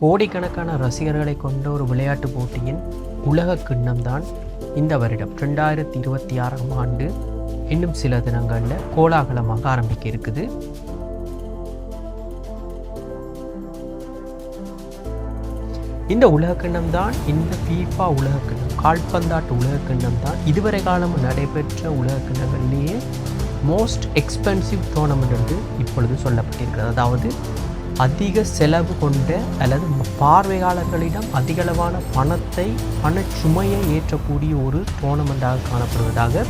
கோடிக்கணக்கான ரசிகர்களை கொண்ட ஒரு விளையாட்டு போட்டியின் உலக கிண்ணம் தான் இந்த வருடம் 2026ஆம் ஆண்டு இன்னும் சில தினங்களில் கோலாகலமாக ஆரம்பிக்க இருக்குது. இந்த உலகக்கிண்ணம் தான் இந்த FIFA உலகக்கிண்ணம், கால்பந்தாட்டு உலகக்கிண்ணம் தான் இதுவரை காலம் நடைபெற்ற உலகக்கிண்ணங்களிலேயே மோஸ்ட் எக்ஸ்பென்சிவ் டோர்னமெண்ட் என்று இப்பொழுது சொல்லப்பட்டிருக்கிறது. அதாவது அதிக செலவு கொண்ட அல்லது பார்வையாளர்களிடம் அதிகளவான பணச்சுமையை ஏற்றக்கூடிய ஒரு டோர்னமெண்ட்டாக காணப்படுவதாக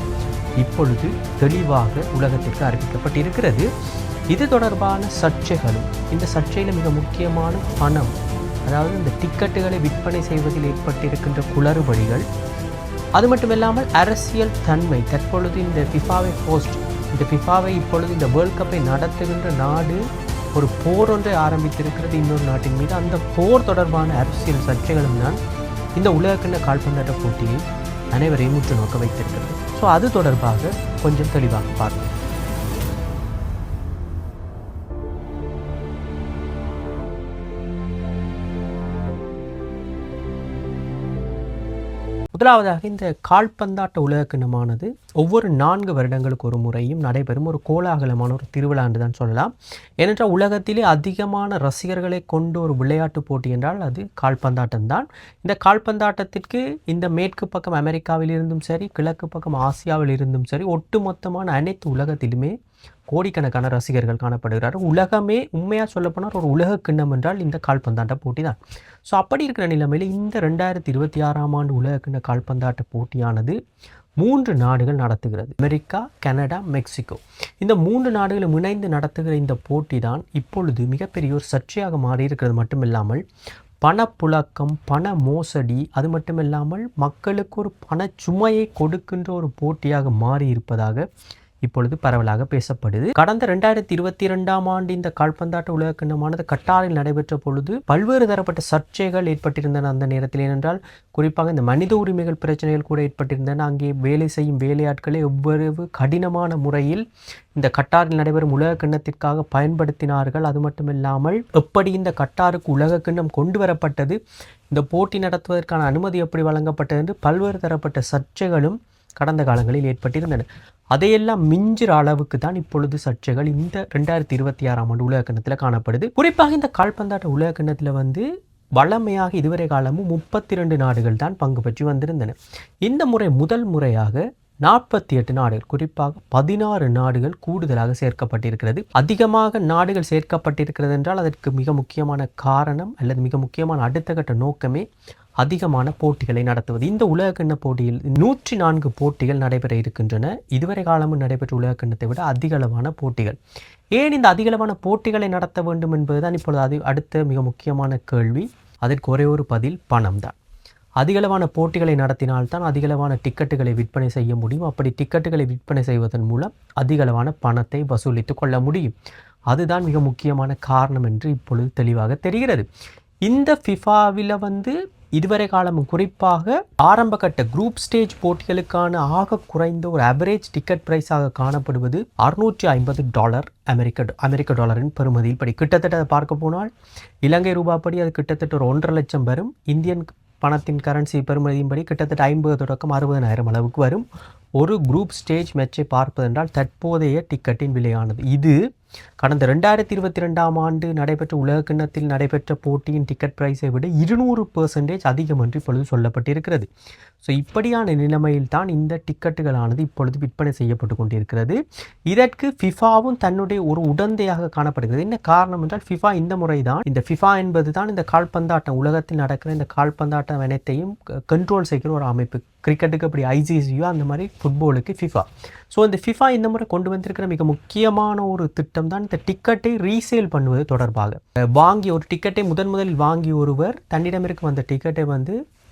இப்பொழுது தெளிவாக உலகத்திற்கு அறிவிக்கப்பட்டிருக்கிறது. இது தொடர்பான சர்ச்சைகளும், இந்த சர்ச்சையில் மிக முக்கியமான பணம், அதாவது இந்த டிக்கெட்டுகளை விற்பனை செய்வதில் ஏற்பட்டிருக்கின்ற குளறுபடிகள், அது மட்டுமில்லாமல் அரசியல் தன்மை. தற்பொழுது இந்த ஃபிஃபாவை இப்பொழுது இந்த வேர்ல்ட் கப்பை நடத்துகின்ற நாடு ஒரு போர் ஒன்றை ஆரம்பித்திருக்கிறது இன்னொரு நாட்டின் மீது. அந்த போர் தொடர்பான அரசியல் சர்ச்சைகளும் தான் இந்த உலகக்கிண்ண கால்பந்தாட்ட போட்டியை அனைவரையும் உற்று நோக்க வைத்திருக்கிறது. ஸோ அது தொடர்பாக கொஞ்சம் தெளிவாக பார்ப்போம். முதலாவதாக, இந்த கால்பந்தாட்ட உலகக்கிண்ணமானது ஒவ்வொரு 4 வருடங்களுக்கு ஒரு முறையும் நடைபெறும் ஒரு கோலாகலமான ஒரு திருவிழா என்று தான் சொல்லலாம். ஏனென்றால் உலகத்திலே அதிகமான ரசிகர்களை கொண்டு ஒரு விளையாட்டு போட்டி என்றால் அது கால்பந்தாட்டம் தான். இந்த கால்பந்தாட்டத்திற்கு இந்த மேற்கு பக்கம் அமெரிக்காவில் இருந்தும் சரி, கிழக்கு பக்கம் ஆசியாவில் இருந்தும் சரி, ஒட்டுமொத்தமான அனைத்து உலகத்திலுமே கோடிக்கணக்கான ரசிகர்கள் காணப்படுகிறார்கள். உலகமே உண்மையாக சொல்லப்போனால் ஒரு உலக கிண்ணம் என்றால் இந்த கால்பந்தாட்ட போட்டி தான். ஸோ அப்படி இருக்கிற நிலைமையில் இந்த 2026ஆம் ஆண்டு உலக கிண்ண கால்பந்தாட்ட போட்டியானது 3 நாடுகள் நடத்துகிறது. America, Canada, Mexico. இந்த 3 நாடுகளும் இணைந்து நடத்துகிற இந்த போட்டி தான் இப்பொழுது மிகப்பெரிய ஒரு சர்ச்சையாக மாறியிருக்கிறது. மட்டுமில்லாமல் பணப்புழக்கம், பண மோசடி, அது மட்டுமில்லாமல் மக்களுக்கு ஒரு பணச்சுமையை கொடுக்கின்ற ஒரு போட்டியாக மாறி இருப்பதாக இப்பொழுது பரவலாக பேசப்படுது. கடந்த 2022ஆம் ஆண்டு இந்த கால்பந்தாட்ட உலகக்கிண்ணமானது கட்டாரில் நடைபெற்ற பொழுது பல்வேறு தரப்பட்ட சர்ச்சைகள் ஏற்பட்டிருந்தன. அந்த நேரத்தில் ஏனென்றால் குறிப்பாக இந்த மனித உரிமைகள் பிரச்சனைகள் கூட ஏற்பட்டிருந்தன. அங்கே வேலை செய்யும் வேலையாட்களை எவ்வளவு கடினமான முறையில் இந்த கட்டாரில் நடைபெறும் உலகக்கிண்ணத்திற்காக பயன்படுத்தினார்கள். அது மட்டுமில்லாமல் எப்படி இந்த கட்டாருக்கு உலகக்கிண்ணம் கொண்டு வரப்பட்டது, இந்த போட்டி நடத்துவதற்கான அனுமதி எப்படி வழங்கப்பட்டது என்று பல்வேறு தரப்பட்ட சர்ச்சைகளும் கடந்த காலங்களில் ஏற்பட்டிருந்தன. அதையெல்லாம் மிஞ்சுற அளவுக்கு தான் இப்பொழுது சர்ச்சைகள் இந்த 2026ஆம் ஆண்டு உலகக்கிண்ணத்தில் காணப்படுது. குறிப்பாக இந்த கால்பந்தாட்ட உலகக்கிண்ணத்தில் வளமையாக இதுவரை காலமும் 32 நாடுகள் தான் பங்கு பெற்று வந்திருந்தன. இந்த முறை முதல் முறையாக 48 நாடுகள், குறிப்பாக 16 நாடுகள் கூடுதலாக சேர்க்கப்பட்டிருக்கிறது. அதிகமாக நாடுகள் சேர்க்கப்பட்டிருக்கிறது என்றால் அதற்கு மிக முக்கியமான காரணம் அல்லது மிக முக்கியமான அடுத்த கட்ட நோக்கமே அதிகமான போட்டிகளை நடத்துவது. இந்த உலகக்கிண்ண போட்டியில் 104 போட்டிகள் நடைபெற இருக்கின்றன. இதுவரை காலமும் நடைபெற்ற உலகக்கிண்ணத்தை விட அதிகளவான போட்டிகள். ஏன் இந்த அதிகளவான போட்டிகளை நடத்த வேண்டும் என்பதுதான் இப்பொழுது அடுத்த மிக முக்கியமான கேள்வி. அதற்கு ஒரே ஒரு பதில், பணம் தான். அதிகளவான போட்டிகளை நடத்தினால்தான் அதிகளவான டிக்கெட்டுகளை விற்பனை செய்ய முடியும். அப்படி டிக்கெட்டுகளை விற்பனை செய்வதன் மூலம் அதிகளவான பணத்தை வசூலித்து கொள்ள முடியும். அதுதான் மிக முக்கியமான காரணம் என்று இப்பொழுது தெளிவாக தெரிகிறது. இந்த ஃபிஃபாவில் இதுவரை காலமும் குறிப்பாக ஆரம்ப கட்ட குரூப் ஸ்டேஜ் போட்டிகளுக்கான ஆக குறைந்த ஒரு ஆவரேஜ் டிக்கெட் பிரைஸாக காணப்படுவது $650 அமெரிக்க டாலரின் பெறுமதியில் படி. கிட்டத்தட்ட அதை பார்க்க போனால் இலங்கை ரூபாப்படி அது கிட்டத்தட்ட ஒரு 1.5 லட்சம் வரும். இந்தியன் பணத்தின் கரன்சி பெறுமதியின்படி கிட்டத்தட்ட 50 தொடக்கம் 60,000 அளவுக்கு வரும். ஒரு குரூப் ஸ்டேஜ் மேட்சை பார்ப்பதென்றால் தற்போதைய டிக்கெட்டின் விலையானது இது கடந்த 2022ஆம் ஆண்டு நடைபெற்ற உலகக்கிண்ணத்தில் நடைபெற்ற போட்டியின் டிக்கெட் பிரைஸை விட 200% அதிகம் என்று இப்பொழுது சொல்லப்பட்டிருக்கிறது. ஸோ இப்படியான நிலைமையில் தான் இந்த டிக்கெட்டுகளானது இப்பொழுது விற்பனை செய்யப்பட்டு கொண்டிருக்கிறது. இதற்கு ஃபிஃபாவும் தன்னுடைய ஒரு உடந்தையாக காணப்படுகிறது. என்ன காரணம் என்றால் ஃபிஃபா இந்த முறை தான், இந்த ஃபிஃபா என்பது தான் இந்த கால்பந்தாட்டம் உலகத்தில் நடக்கிற இந்த கால்பந்தாட்டம் அனைத்தையும் கண்ட்ரோல் செய்கிற ஒரு அமைப்பு. கிரிக்கெட்டுக்கு அப்படி ஐசிசியோ, அந்த மாதிரி ஃபுட்பாலுக்கு ஃபிஃபா. ஸோ இந்த ஃபிஃபா இந்த முறை கொண்டு வந்திருக்கிற மிக முக்கியமான ஒரு திட்டம் தான் இந்த டிக்கெட்டை ரீசேல் பண்ணுவது தொடர்பாக. வாங்கி ஒரு டிக்கெட்டை முதலில் வாங்கி ஒருவர் தன்னிடம் இருக்கும் அந்த டிக்கெட்டை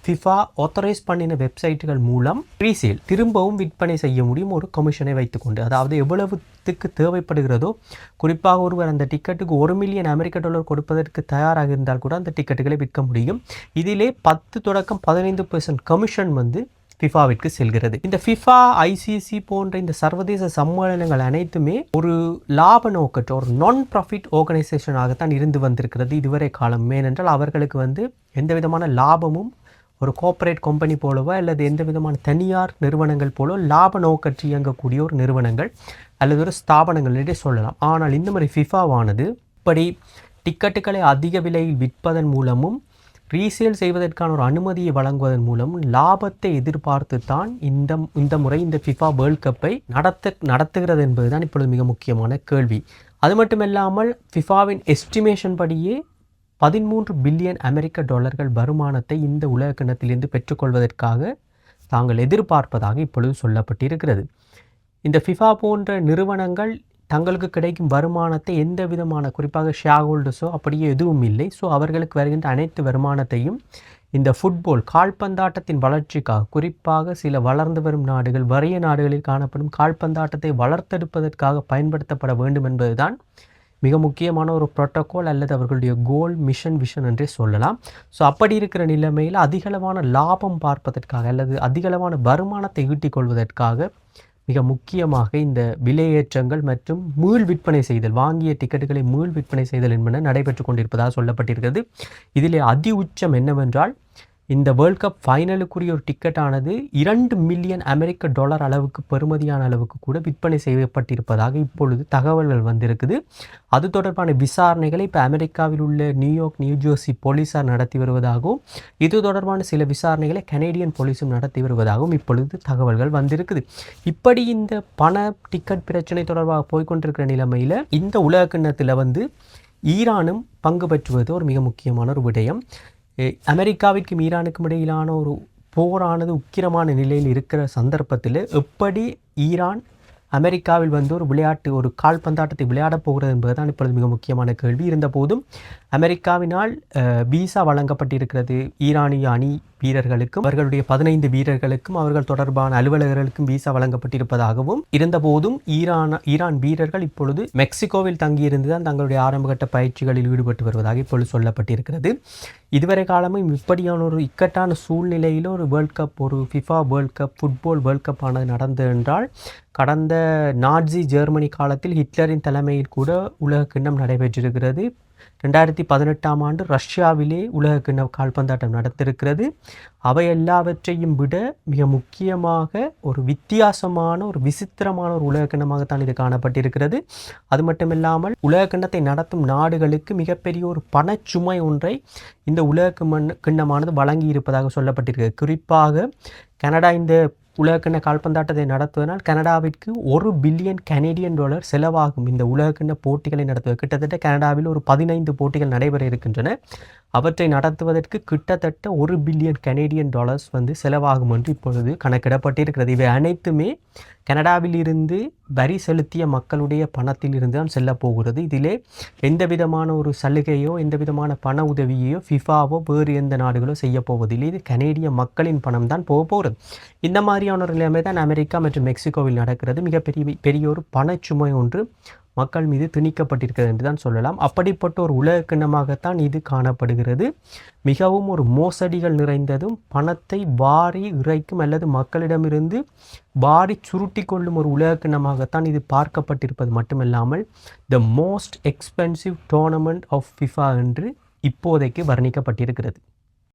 ஃபிஃபா ஆத்தரைஸ் பண்ணின வெப்சைட்டுகள் மூலம் ரீசேல் திரும்பவும் விற்பனை செய்ய முடியும் ஒரு கமிஷனை வைத்துக்கொண்டு. அதாவது எவ்வளவுக்கு தேவைப்படுகிறதோ, குறிப்பாக ஒருவர் அந்த டிக்கெட்டுக்கு $1 மில்லியன் கொடுப்பதற்கு தயாராக இருந்தால் கூட அந்த டிக்கெட்டுகளை விற்க முடியும். இதிலே 10 தொடக்கம் 15% கமிஷன் ஃபிஃபாவிற்கு செல்கிறது. இந்த ஃபிஃபா, ஐசிசி போன்ற இந்த சர்வதேச சம்மேளனங்கள் அனைத்துமே ஒரு லாப நோக்கற்ற ஒரு நான் ப்ராஃபிட் ஆர்கனைசேஷனாகத்தான் இருந்து வந்திருக்கிறது இதுவரை காலம். ஏனென்றால் அவர்களுக்கு எந்த விதமான லாபமும் ஒரு கோஆப்ரேட் கம்பெனி போலவோ அல்லது எந்த விதமான தனியார் நிறுவனங்கள் போலோ லாப நோக்கற்று இயங்கக்கூடிய ஒரு நிறுவனங்கள் அல்லது ஒரு ஸ்தாபனங்கள் என்றே சொல்லலாம். ஆனால் இந்த மாதிரி ஃபிஃபாவானது இப்படி டிக்கெட்டுகளை அதிக விலையில் விற்பதன் மூலமும் ரீசேல் செய்வதற்கான ஒரு அனுமதியை வழங்குவதன் மூலமும் லாபத்தை எதிர்பார்த்து தான் இந்த முறை இந்த ஃபிஃபா வேர்ல்ட் கப்பை நடத்துகிறது என்பதுதான் இப்பொழுது மிக முக்கியமான கேள்வி. அது மட்டுமில்லாமல் ஃபிஃபாவின் எஸ்டிமேஷன் படியே 13 பில்லியன் அமெரிக்க டாலர்கள் வருமானத்தை இந்த உலக கிண்ணத்திலிருந்து பெற்றுக்கொள்வதற்காக தாங்கள் எதிர்பார்ப்பதாக இப்பொழுது சொல்லப்பட்டிருக்கிறது. இந்த ஃபிஃபா போன்ற நிறுவனங்கள் தங்களுக்கு கிடைக்கும் வருமானத்தை எந்த விதமான குறிப்பாக ஷேர் ஹோல்டர்ஸோ அப்படியே எதுவும் இல்லை. ஸோ அவர்களுக்கு வருகின்ற அனைத்து வருமானத்தையும் இந்த ஃபுட்பால் கால்பந்தாட்டத்தின் வளர்ச்சிக்காக, குறிப்பாக சில வளர்ந்து வரும் நாடுகள், வறிய நாடுகளில் காணப்படும் கால்பந்தாட்டத்தை வளர்த்தெடுப்பதற்காக பயன்படுத்தப்பட வேண்டும் என்பதுதான் மிக முக்கியமான ஒரு புரோட்டோகால் அல்லது அவர்களுடைய கோல், மிஷன், விஷன் என்றே சொல்லலாம். ஸோ அப்படி இருக்கிற நிலைமையில் அதிகளவான லாபம் பார்ப்பதற்காக அல்லது அதிகளவான வருமானத்தை ஈட்டிக் கொள்வதற்காக மிக முக்கியமாக இந்த விலையேற்றங்கள் மற்றும் மீள் விற்பனை செய்தல், வாங்கிய டிக்கெட்டுகளை மீள் விற்பனை செய்தல் என்பன நடைபெற்று கொண்டிருப்பதாக சொல்லப்பட்டிருக்கிறது. இதிலே அதி உச்சம் என்னவென்றால் இந்த வேர்ல்ட் கப் ஃபைனலுக்குரிய ஒரு டிக்கெட்டானது 2 மில்லியன் அமெரிக்க டாலர் அளவுக்கு பெறுமதியான அளவுக்கு கூட விற்பனை செய்யப்பட்டிருப்பதாக இப்பொழுது தகவல்கள் வந்திருக்குது. அது தொடர்பான விசாரணைகளை இப்போ அமெரிக்காவில் உள்ள நியூயார்க், நியூஜெர்சி போலீஸார் நடத்தி வருவதாகவும் இது தொடர்பான சில விசாரணைகளை கனேடியன் போலீஸும் நடத்தி வருவதாகவும் இப்பொழுது தகவல்கள் வந்திருக்குது. இப்படி இந்த பண டிக்கெட் பிரச்சனை தொடர்பாக போய்கொண்டிருக்கிற நிலைமையில் இந்த உலக கிண்ணத்தில் ஈரானும் பங்கு பெற்றுவது ஒரு மிக முக்கியமான ஒரு விடயம். அமெரிக்காவிற்கும் ஈரானுக்கும் இடையிலான ஒரு போரானது உக்கிரமான நிலையில் இருக்கிற சந்தர்ப்பத்தில் எப்படி ஈரான் அமெரிக்காவில் ஒரு கால்பந்தாட்டத்தை விளையாடப் போகிறது என்பதுதான் இப்பொழுது மிக முக்கியமான கேள்வி. இருந்த போதும் அமெரிக்காவினால் வீசா வழங்கப்பட்டிருக்கிறது ஈரானிய அணி வீரர்களுக்கும் அவர்களுடைய 15 வீரர்களுக்கும் அவர்கள் தொடர்பான அலுவலர்களுக்கும் வீசா வழங்கப்பட்டிருப்பதாகவும் இருந்தபோதும் ஈரான் வீரர்கள் இப்பொழுது மெக்சிகோவில் தங்கியிருந்து தான் தங்களுடைய ஆரம்பகட்ட பயிற்சிகளில் ஈடுபட்டு வருவதாக இப்பொழுது சொல்லப்பட்டிருக்கிறது. இதுவரை காலமும் இப்படியான ஒரு இக்கட்டான சூழ்நிலையில் ஒரு வேர்ல்ட் கப், ஒரு FIFA world cup, football world cup ஆனது நடந்தது என்றால் கடந்த நாட்சி ஜெர்மனி காலத்தில் ஹிட்லரின் தலைமையில் கூட உலக கிண்ணம் நடைபெற்றிருக்கிறது. 2018ஆம் ஆண்டு ரஷ்யாவிலே உலக கிண்ண கால்பந்தாட்டம் நடத்திருக்கிறது. அவை எல்லாவற்றையும் விட மிக முக்கியமாக ஒரு வித்தியாசமான ஒரு விசித்திரமான ஒரு உலக கிண்ணமாகத்தான் இது காணப்பட்டிருக்கிறது. அது மட்டுமில்லாமல் உலக கிண்ணத்தை நடத்தும் நாடுகளுக்கு மிகப்பெரிய ஒரு பணச்சுமை ஒன்றை இந்த உலக கிண்ணமானது வழங்கி இருப்பதாக சொல்லப்பட்டிருக்கிறது. குறிப்பாக கனடா இந்த உலகக்கிண்ண கால்பந்தாட்டத்தை நடத்துவதனால் கனடாவிற்கு 1 பில்லியன் கனேடியன் டாலர் செலவாகும். இந்த உலகக்கிண்ண போட்டிகளை நடத்துவது கிட்டத்தட்ட கனடாவில் ஒரு 15 போட்டிகள் நடைபெற இருக்கின்றன. அவற்றை நடத்துவதற்கு கிட்டத்தட்ட 1 பில்லியன் கனேடியன் டாலர்ஸ் செலவாகும் என்று இப்பொழுது கணக்கிடப்பட்டிருக்கிறது. இவை அனைத்துமே கனடாவில் இருந்து வரி செலுத்திய மக்களுடைய பணத்தில் இருந்து தான் செல்ல போகிறது. இதிலே எந்த விதமான ஒரு சலுகையோ எந்த விதமான பண உதவியோ ஃபிஃபாவோ வேறு எந்த நாடுகளோ செய்ய போவதில்லை. இது கனேடிய மக்களின் பணம் தான் போகிறது. இந்த மாதிரியான ஒரு நிலைமை தான் அமெரிக்கா மற்றும் மெக்சிகோவில் நடக்கிறது. பெரிய ஒரு பணச்சுமை ஒன்று மக்கள் மீது திணிக்கப்பட்டிருக்கிறது என்று தான் சொல்லலாம். அப்படிப்பட்ட ஒரு உலக கிண்ணமாகத்தான் இது காணப்படுகிறது. மிகவும் ஒரு மோசடிகள் நிறைந்ததும் பணத்தை வாரி இறைக்கும் அல்லது மக்களிடமிருந்து வாரி சுருட்டி கொள்ளும் ஒரு உலக கிண்ணமாகத்தான் இது பார்க்கப்பட்டிருப்பது மட்டுமில்லாமல் the most expensive tournament of FIFA என்று இப்போதைக்கு வர்ணிக்கப்பட்டிருக்கிறது.